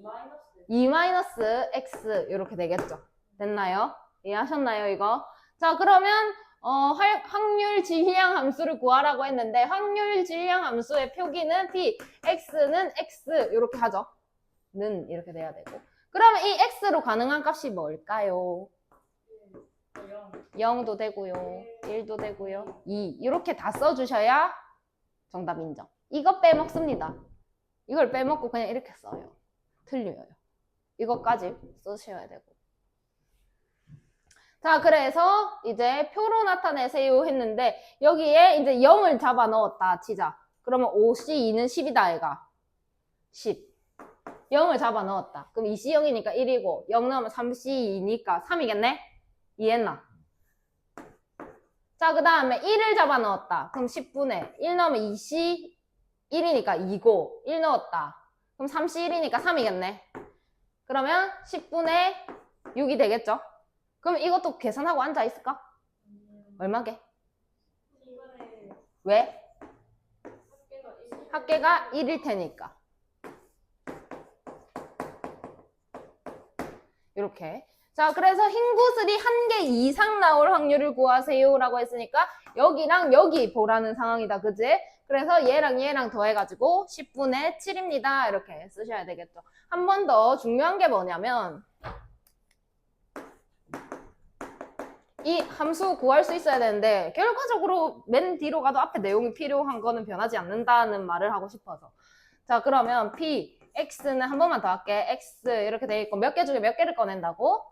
마이너스 2 마이너스 X 이렇게 되겠죠. 됐나요? 이해하셨나요, 이거? 자, 그러면 확률 질량 함수를 구하라고 했는데 확률 질량 함수의 표기는 P, X는 X 이렇게 하죠. 는 이렇게 돼야 되고. 그러면 이 X로 가능한 값이 뭘까요? 0도 되고요. 1도 되고요. 2 이렇게 다 써주셔야 정답 인정. 이거 빼먹습니다. 이걸 빼먹고 그냥 이렇게 써요. 틀려요. 이것까지 쓰셔야 되고. 자, 그래서 이제 표로 나타내세요 했는데 여기에 이제 0을 잡아 넣었다 치자. 그러면 5C2는 10이다 얘가. 10. 0을 잡아 넣었다. 그럼 2C0이니까 1이고 0 넣으면 3C2니까 3이겠네? 이해했나? 자, 그 다음에 1을 잡아 넣었다. 그럼 10분의 1 넣으면 2C1이니까 2고 1 넣었다. 그럼 3C1이니까 3이겠네? 그러면 10분의 6이 되겠죠? 그럼 이것도 계산하고 앉아있을까? 얼마게? 왜? 합계가 1일 테니까. 이렇게. 자, 그래서 흰 구슬이 1개 이상 나올 확률을 구하세요 라고 했으니까 여기랑 여기 보라는 상황이다. 그지? 그래서 얘랑 얘랑 더해가지고 10분의 7입니다. 이렇게 쓰셔야 되겠죠. 한 번 더 중요한 게 뭐냐면 이 함수 구할 수 있어야 되는데 결과적으로 맨 뒤로 가도 앞에 내용이 필요한 거는 변하지 않는다는 말을 하고 싶어서. 자, 그러면 P, X는 한 번만 더 할게. X 이렇게 돼 있고 몇 개 중에 몇 개를 꺼낸다고?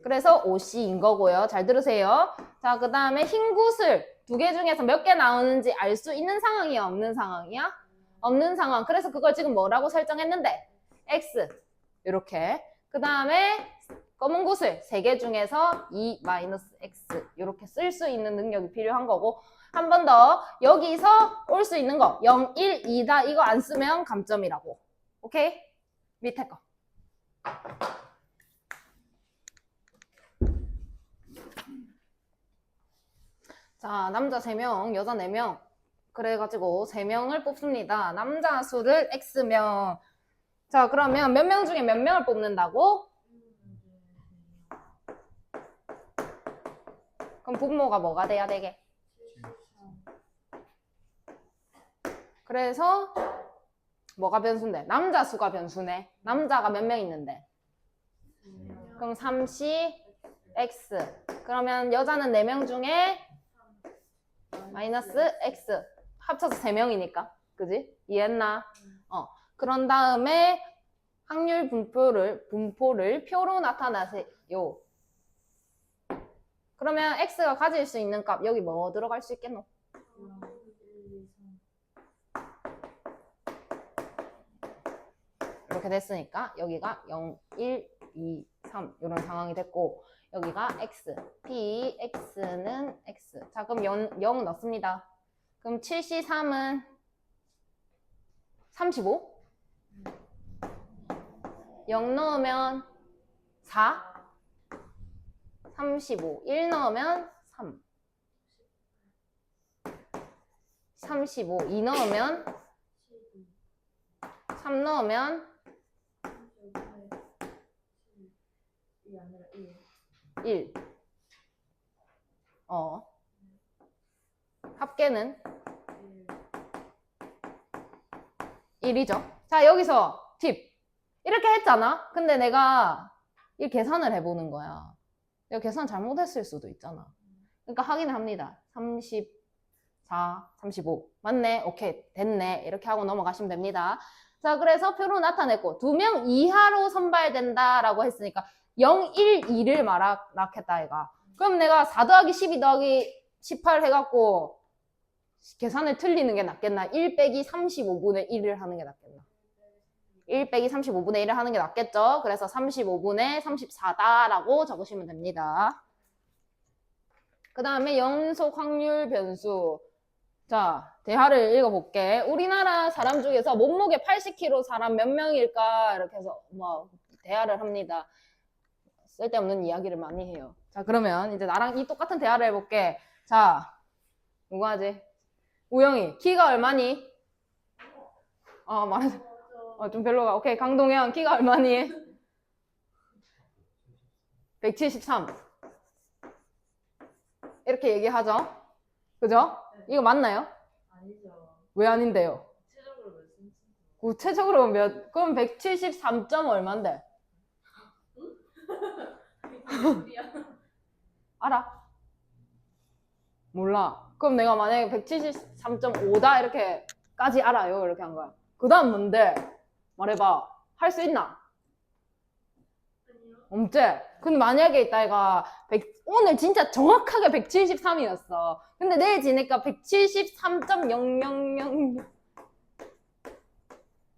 그래서 5C인 거고요. 잘 들으세요. 자, 그 다음에 흰 구슬 2개 중에서 몇 개 나오는지 알 수 있는 상황이야? 없는 상황이야? 없는 상황. 그래서 그걸 지금 뭐라고 설정했는데? X. 이렇게. 그 다음에 검은 구슬 3개 중에서 2-X 이렇게 쓸 수 있는 능력이 필요한 거고 한 번 더 여기서 올 수 있는 거 0, 1, 2다 이거 안 쓰면 감점이라고. 오케이? 밑에 거. 자, 남자 3명, 여자 4명 그래가지고 3명을 뽑습니다. 남자 수를 X명. 자, 그러면 몇 명 중에 몇 명을 뽑는다고? 그럼 분모가 뭐가 돼야 되게? 그래서 뭐가 변수인데? 남자 수가 변수네. 남자가 몇 명 있는데? 그럼 3C X. 그러면 여자는 4명 중에 마이너스 X. 합쳐서 3명이니까. 그지? 이해했나? 그런 다음에 확률 분포를 표로 나타나세요. 그러면 X가 가질 수 있는 값 여기 뭐 들어갈 수 있겠노? 이렇게 됐으니까 여기가 0, 1, 2, 3 이런 상황이 됐고 여기가 X, P, X는 X. 자, 그럼 0 넣습니다. 그럼 7C3은 35? 0 넣으면 4? 35. 1 넣으면 3. 35. 2 넣으면 3 넣으면 1. 합계는 1이죠. 자, 여기서 팁. 이렇게 했잖아. 근데 내가 이 계산을 해보는 거야. 내가 계산 잘못했을 수도 있잖아. 그러니까 확인을 합니다. 34, 35. 맞네. 오케이. 됐네. 이렇게 하고 넘어가시면 됩니다. 자, 그래서 표로 나타냈고 2명 이하로 선발된다라고 했으니까 0, 1, 2를 말하겠다 얘가. 그럼 내가 4 더하기 12 더하기 18 해갖고 계산을 틀리는 게 낫겠나? 1 빼기 35분의 1을 하는 게 낫겠나? 1 빼기 35분의 1을 하는 게 낫겠죠? 그래서 35분의 34다라고 적으시면 됩니다. 그 다음에 연속 확률 변수. 자, 대화를 읽어볼게. 우리나라 사람 중에서 몸무게 80kg 사람 몇 명일까? 이렇게 해서 뭐 대화를 합니다. 쓸데없는 이야기를 많이 해요. 자, 그러면 이제 나랑 이 똑같은 대화를 해볼게. 자, 누구 하지? 우영이, 키가 얼마니? 말하자. 좀 별로가. 오케이, 강동현, 키가 얼마니? 173. 이렇게 얘기하죠? 그죠? 이거 맞나요? 아니죠. 왜 아닌데요? 구체적으로 몇 cm? 구체적으로 그럼 173. 얼만데? 알아? 몰라. 그럼 내가 만약에 173.5다 이렇게까지 알아요. 이렇게 한 거야. 그 다음 뭔데? 말해봐. 할 수 있나? 아니요. 없지? 근데 만약에 이따가 오늘 진짜 정확하게 173이었어. 근데 내일 지니까 173.000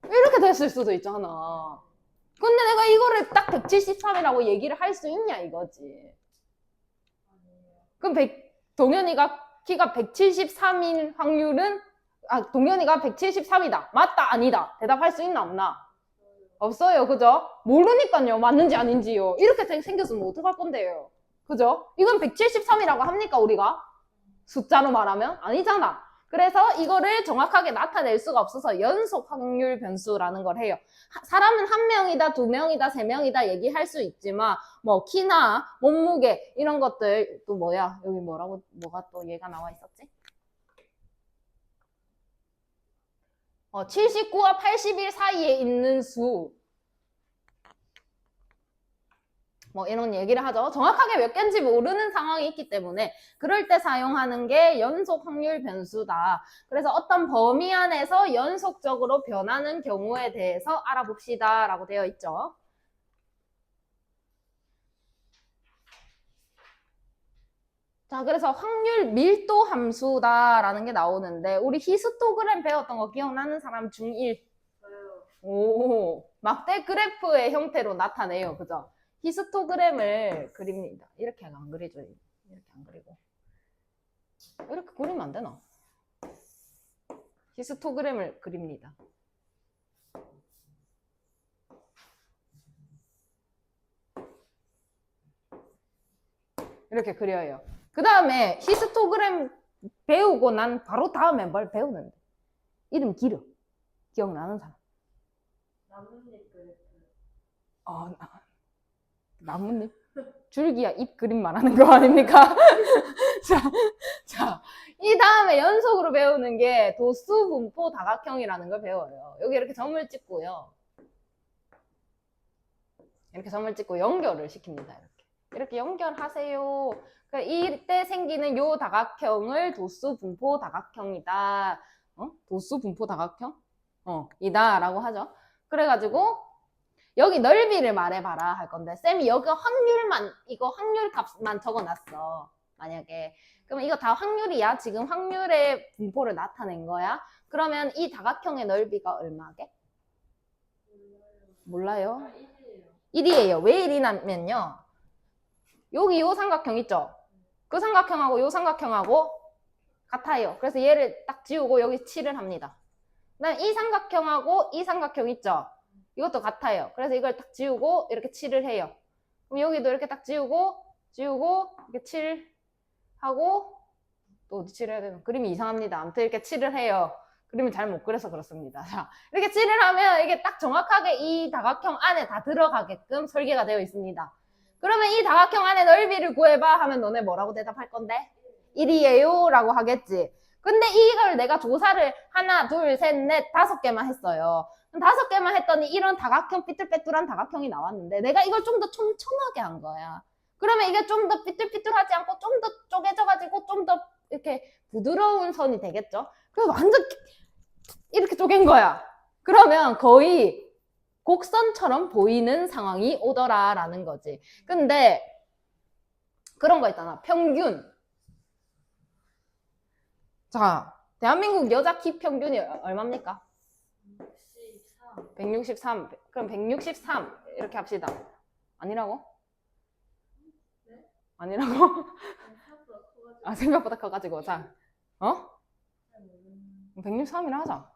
이렇게 됐을 수도 있잖아. 근데 내가 이거를 딱 173이라고 얘기를 할 수 있냐 이거지. 그럼 동현이가 키가 173인 확률은 동현이가 173이다. 맞다 아니다. 대답할 수 있나 없나? 없어요. 그죠? 모르니까요. 맞는지 아닌지요. 이렇게 생겼으면 어떡할 건데요. 그죠? 이건 173이라고 합니까 우리가? 숫자로 말하면? 아니잖아. 그래서 이거를 정확하게 나타낼 수가 없어서 연속 확률 변수라는 걸 해요. 사람은 한 명이다, 두 명이다, 세 명이다 얘기할 수 있지만 뭐 키나 몸무게 이런 것들 또 뭐야? 여기 뭐가 또 얘가 나와 있었지? 79와 81 사이에 있는 수. 뭐 이런 얘기를 하죠. 정확하게 몇 개인지 모르는 상황이 있기 때문에 그럴 때 사용하는 게 연속 확률 변수다. 그래서 어떤 범위 안에서 연속적으로 변하는 경우에 대해서 알아봅시다 라고 되어 있죠. 자, 그래서 확률 밀도 함수다라는 게 나오는데 우리 히스토그램 배웠던 거 기억나는 사람 중1? 저요. 오, 막대 그래프의 형태로 나타내요. 그죠? 히스토그램을 그립니다. 이렇게 안 그리죠. 이렇게 안 그리고. 이렇게 그리면 안 되나? 히스토그램을 그립니다. 이렇게 그려요. 그 다음에 히스토그램 배우고 난 바로 다음에 뭘 배우는데? 이름 길어. 기억나는 사람? 나뭇잎 그래프. 나뭇잎? 줄기야 잎 그림 말하는 거 아닙니까? 자, 이 다음에 연속으로 배우는 게 도수 분포 다각형이라는 걸 배워요. 여기 이렇게 점을 찍고요. 이렇게 점을 찍고 연결을 시킵니다. 이렇게 연결하세요. 이때 생기는 요 다각형을 도수 분포 다각형이다. 도수 분포 다각형? 이다라고 하죠. 그래가지고 여기 넓이를 말해봐라 할 건데 쌤이 여기 이거 확률 값만 적어놨어. 만약에 그러면 이거 다 확률이야. 지금 확률의 분포를 나타낸 거야. 그러면 이 다각형의 넓이가 얼마게? 몰라요? 1이에요. 왜 1이냐면요. 여기 요 삼각형 있죠? 그 삼각형하고 요 삼각형하고 같아요. 그래서 얘를 딱 지우고 여기 7을 합니다. 그다음 이 삼각형하고 이 삼각형 있죠? 이것도 같아요. 그래서 이걸 딱 지우고 이렇게 7을 해요. 그럼 여기도 이렇게 딱 지우고 이렇게 7 하고 또 어디 7 해야 되나? 그림이 이상합니다. 아무튼 이렇게 7을 해요. 그림을 잘 못 그려서 그렇습니다. 자, 이렇게 7을 하면 이게 딱 정확하게 이 다각형 안에 다 들어가게끔 설계가 되어 있습니다. 그러면 이 다각형 안에 넓이를 구해봐 하면 너네 뭐라고 대답할 건데? 1이에요 라고 하겠지. 근데 이걸 내가 조사를 하나, 둘, 셋, 넷, 5개만 했어요. 5개만 했더니 이런 다각형, 삐뚤빼뚤한 다각형이 나왔는데 내가 이걸 좀 더 촘촘하게 한 거야. 그러면 이게 좀 더 삐뚤삐뚤하지 않고 좀 더 쪼개져가지고 좀 더 이렇게 부드러운 선이 되겠죠? 그래서 완전 이렇게 쪼갠 거야. 그러면 거의 곡선처럼 보이는 상황이 오더라라는 거지. 근데 그런 거 있잖아. 평균. 자, 대한민국 여자 키 평균이 얼마입니까? 163. 그럼 163 이렇게 합시다. 아니라고? 네? 아니라고? 생각보다 커가지고. 생각보다 커가지고 자, 163이라 하자.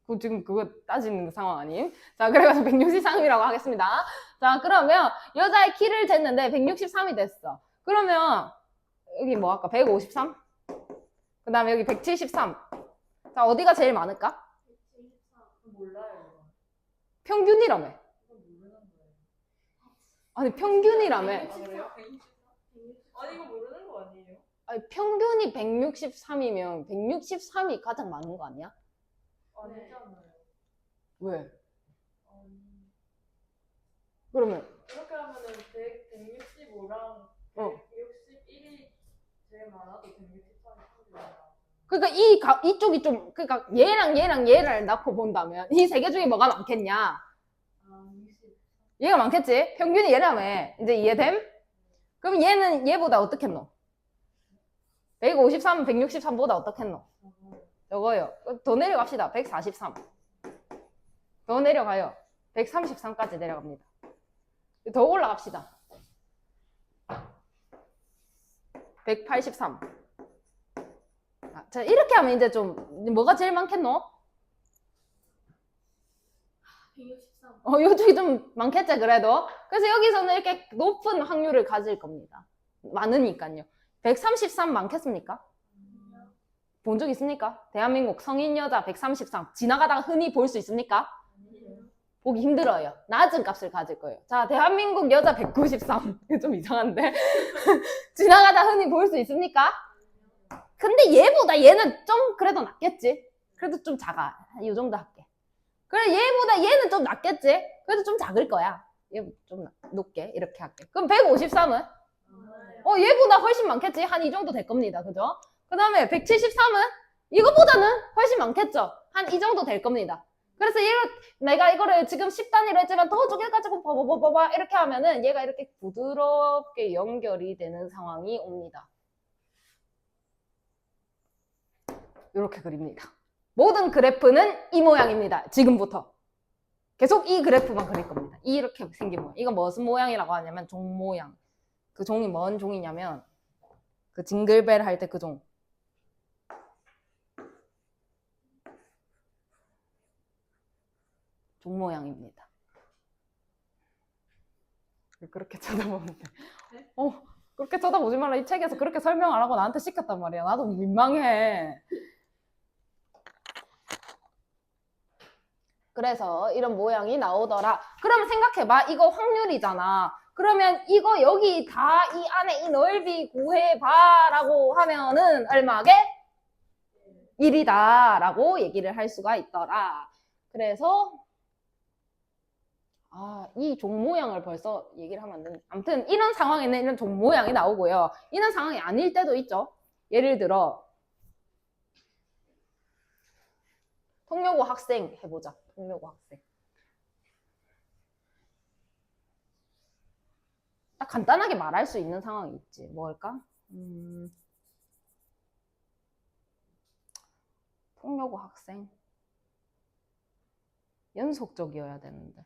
그 지금 그거 따지는 상황 아님? 자, 그래가지고 163이라고 하겠습니다. 자, 그러면 여자의 키를 쟀는데 163이 됐어. 그러면 여기 뭐 할까? 153? 그 다음에 여기 173. 자, 어디가 제일 많을까? 174. 몰라요. 평균이라며. 이거 모르는 거예요. 아니, 평균이라며. 아, 그래요? 164? 아니 이거 모르는 거 아니에요? 아니, 평균이 163이면 163이 가장 많은 거 아니야? 아니잖아요. 왜? 아니, 그러면 그렇게 하면은 165랑 어. 161이 제일 많아도 164이 틀리잖아. 그러니까 이쪽이 좀 그러니까 얘랑 얘를 낳고 본다면 이 세 개 중에 뭐가 많겠냐? 아, 60. 얘가 많겠지? 평균이 얘라며. 이제 이해됨? 그럼 얘는 얘보다 어떻겠노? 153은 163보다 어떻겠노? 저거요. 더 내려갑시다. 143. 더 내려가요. 133까지 내려갑니다. 더 올라갑시다. 183. 자, 이렇게 하면 이제 좀 뭐가 제일 많겠노? 163. 요쪽이 좀 많겠지, 그래도. 그래서 여기서는 이렇게 높은 확률을 가질 겁니다. 많으니까요. 133 많겠습니까? 본 적 있습니까? 대한민국 성인 여자 133. 지나가다가 흔히 볼 수 있습니까? 보기 힘들어요. 낮은 값을 가질 거예요. 자, 대한민국 여자 193. 이거 좀 이상한데? 지나가다 흔히 볼 수 있습니까? 근데 얘보다 얘는 좀 그래도 낫겠지? 그래도 좀 작아. 이 정도 할게. 그래, 얘보다 얘는 좀 낫겠지? 그래도 좀 작을 거야. 얘 좀 높게 이렇게 할게. 그럼 153은? 얘보다 훨씬 많겠지? 한 이 정도 될 겁니다. 그죠? 그 다음에 173은? 이거보다는 훨씬 많겠죠? 한 이 정도 될 겁니다. 그래서 내가 이거를 지금 10단위로 했지만 더 쪼개가지고 봐봐봐봐 이렇게 하면은 얘가 이렇게 부드럽게 연결이 되는 상황이 옵니다. 이렇게 그립니다. 모든 그래프는 이 모양입니다. 지금부터. 계속 이 그래프만 그릴 겁니다. 이렇게 생긴 모양. 이건 무슨 모양이라고 하냐면 종 모양. 그 종이 뭔 종이냐면 그 징글벨 할 때 그 종. 종 모양입니다. 그렇게 쳐다보면 돼. 네? 그렇게 쳐다보지 말라. 이 책에서 그렇게 설명 안 하고 나한테 시켰단 말이야. 나도 민망해. 그래서 이런 모양이 나오더라. 그러면 생각해봐. 이거 확률이잖아. 그러면 이거 여기 다 이 안에 이 넓이 구해봐 라고 하면은 얼마게? 1이다 라고 얘기를 할 수가 있더라. 그래서 이 종 모양을 벌써 얘기를 하면 안 되는데 아무튼 이런 상황에는 이런 종 모양이 나오고요. 이런 상황이 아닐 때도 있죠. 예를 들어 통요고 학생 해보자. 통요고 학생. 딱 간단하게 말할 수 있는 상황이 있지. 뭘까? 통요고 학생. 연속적이어야 되는데.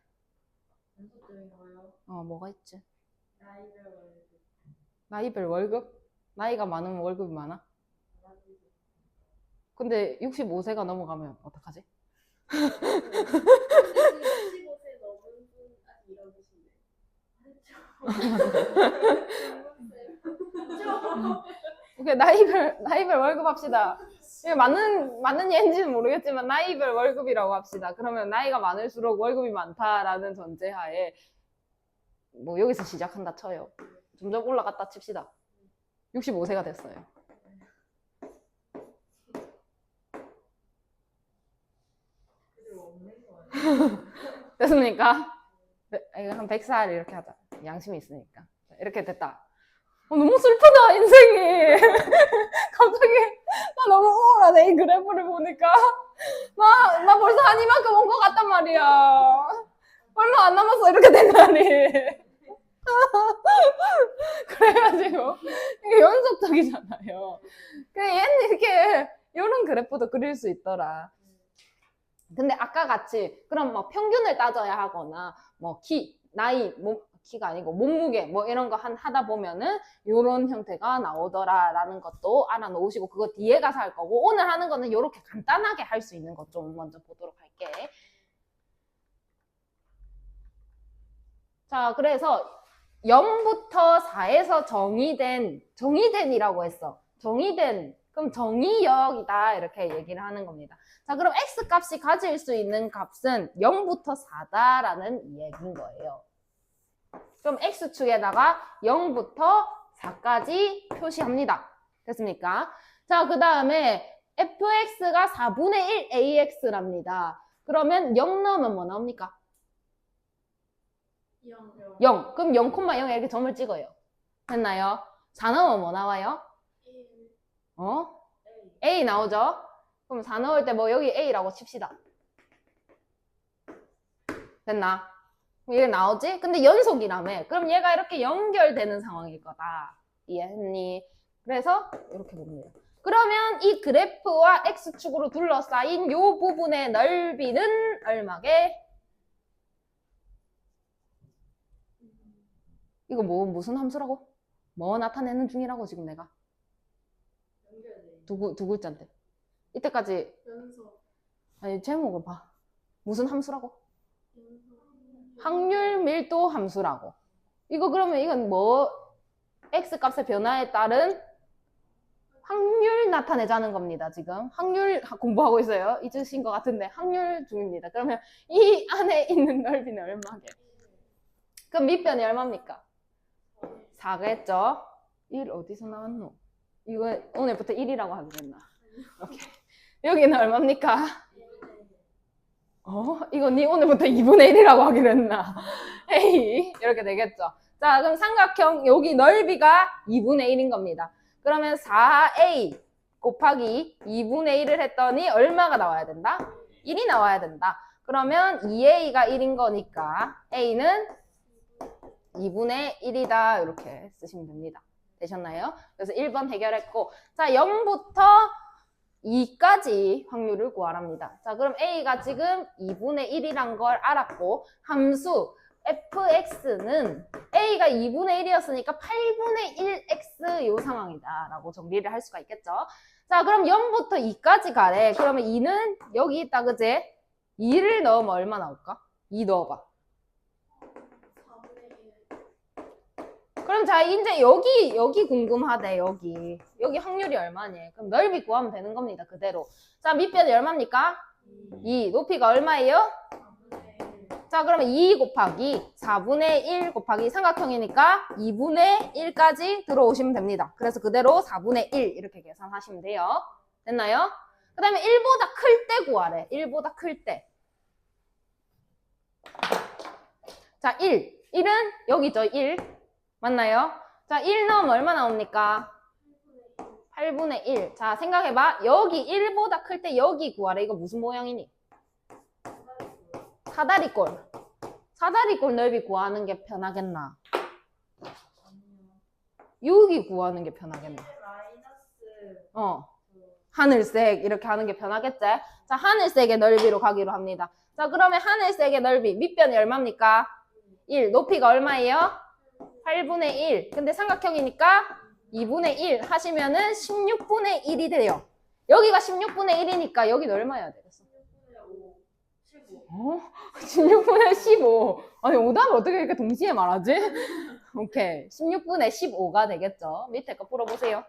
연속적인 거요? 뭐가 있지? 나이별 월급. 나이별 월급? 나이가 많으면 월급이 많아? 근데 65세가 넘어가면 어떡하지? 65세 넘은 분 아직 이러고 계신데. 오케이, 나이별 월급 합시다. 이게 맞는 예인지는 모르겠지만 나이별 월급이라고 합시다. 그러면 나이가 많을수록 월급이 많다라는 전제하에 뭐 여기서 시작한다 쳐요. 점점 올라갔다 칩시다. 65세가 됐어요. 그대로 없는 거 아니에요? 됐습니까? 이거 한 100살 이렇게 하자. 양심이 있으니까. 이렇게 됐다. 너무 슬프다, 인생이. 갑자기, 나 너무 우울하네, 이 그래프를 보니까. 나 벌써 한 이만큼 온 것 같단 말이야. 얼마 안 남았어, 이렇게 된다니. 그래가지고, 이게 연속적이잖아요. 얘는 이렇게, 이런 그래프도 그릴 수 있더라. 근데 아까 같이, 그럼 뭐 평균을 따져야 하거나, 뭐 키, 나이, 키가 아니고 몸무게 뭐 이런 거 하다 보면은 요런 형태가 나오더라라는 것도 알아놓으시고 그거 뒤에 가서 할 거고 오늘 하는 거는 이렇게 간단하게 할 수 있는 것 좀 먼저 보도록 할게. 자, 그래서 0부터 4에서 정의된이라고 했어. 그럼 정의역이다 이렇게 얘기를 하는 겁니다. 자, 그럼 x 값이 가질 수 있는 값은 0부터 4다라는 얘기인 거예요. 그럼 x축에다가 0부터 4까지 표시합니다. 됐습니까? 자, 그 다음에 fx가 4분의 1 ax랍니다. 그러면 0 넣으면 뭐 나옵니까? 0. 0. 그럼 0,0에 이렇게 점을 찍어요. 됐나요? 4 넣으면 뭐 나와요? 1. A 나오죠? 그럼 4 넣을 때 뭐 여기 A라고 칩시다. 됐나? 이게 나오지? 근데 연속이라며. 그럼 얘가 이렇게 연결되는 상황일 거다. 이해했니? 그래서 이렇게 봅니다. 그러면 이 그래프와 X축으로 둘러싸인 요 부분의 넓이는 얼마게? 이거 무슨 함수라고? 뭐 나타내는 중이라고 지금 내가? 두 글자인데. 이때까지 연속. 아니 제목을 봐. 무슨 함수라고? 연속. 확률 밀도 함수라고. 이거 그러면 이건 뭐 x 값의 변화에 따른 확률 나타내자는 겁니다. 지금 확률 공부하고 있어요. 잊으신 것 같은데 확률 중입니다. 그러면 이 안에 있는 넓이는 얼마게? 그럼 밑변이 얼마입니까? 4겠죠? 1 어디서 나왔노? 이거 오늘부터 1이라고 하기로 했나? 오케이. 여기는 얼마입니까? 이거 니 오늘부터 2분의 1이라고 하기로 했나? 에이, 이렇게 되겠죠. 자, 그럼 삼각형 여기 넓이가 2분의 1인 겁니다. 그러면 4a 곱하기 2분의 1을 했더니 얼마가 나와야 된다? 1이 나와야 된다. 그러면 2a가 1인 거니까 a는 2분의 1이다. 이렇게 쓰시면 됩니다. 되셨나요? 그래서 1번 해결했고, 자, 0부터 2까지 확률을 구하랍니다. 자, 그럼 A가 지금 2분의 1이란 걸 알았고, 함수 fx는 A가 2분의 1이었으니까 8분의 1x 요 상황이다 라고 정리를 할 수가 있겠죠. 자, 그럼 0부터 2까지 가래. 그러면 2는 여기 있다, 그제? 2를 넣으면 얼마 나올까? 2 넣어봐. 4분의 1. 그럼 자, 이제 여기 궁금하대, 여기 확률이 얼마니? 그럼 넓이 구하면 되는 겁니다, 그대로. 자, 밑변이 얼마입니까? 2. 높이가 얼마예요? 4분의 1. 자, 그러면 2 곱하기 4분의 1 곱하기 삼각형이니까 2분의 1까지 들어오시면 됩니다. 그래서 그대로 4분의 1 이렇게 계산하시면 돼요. 됐나요? 그 다음에 1보다 클 때 구하래. 1보다 클 때. 자, 1. 1은 여기죠, 1. 맞나요? 자, 1 넣으면 얼마 나옵니까? 8분의 1. 자, 생각해봐. 여기 1보다 클 때 여기 구하래. 이거 무슨 모양이니? 사다리꼴. 사다리꼴 넓이 구하는 게 편하겠나? 여기 구하는 게 편하겠나? 하늘색 이렇게 하는 게 편하겠지? 자, 하늘색의 넓이로 가기로 합니다. 자, 그러면 하늘색의 넓이 밑변이 얼마입니까? 1. 높이가 얼마예요? 8분의 1. 근데 삼각형이니까 2분의 1 하시면은 16분의 1이 돼요. 여기가 16분의 1이니까 여기는 얼마여야 되겠어? 16분의 15. 아니, 오답을 어떻게 이렇게 동시에 말하지? 오케이. 16분의 15가 되겠죠. 밑에 거 풀어보세요.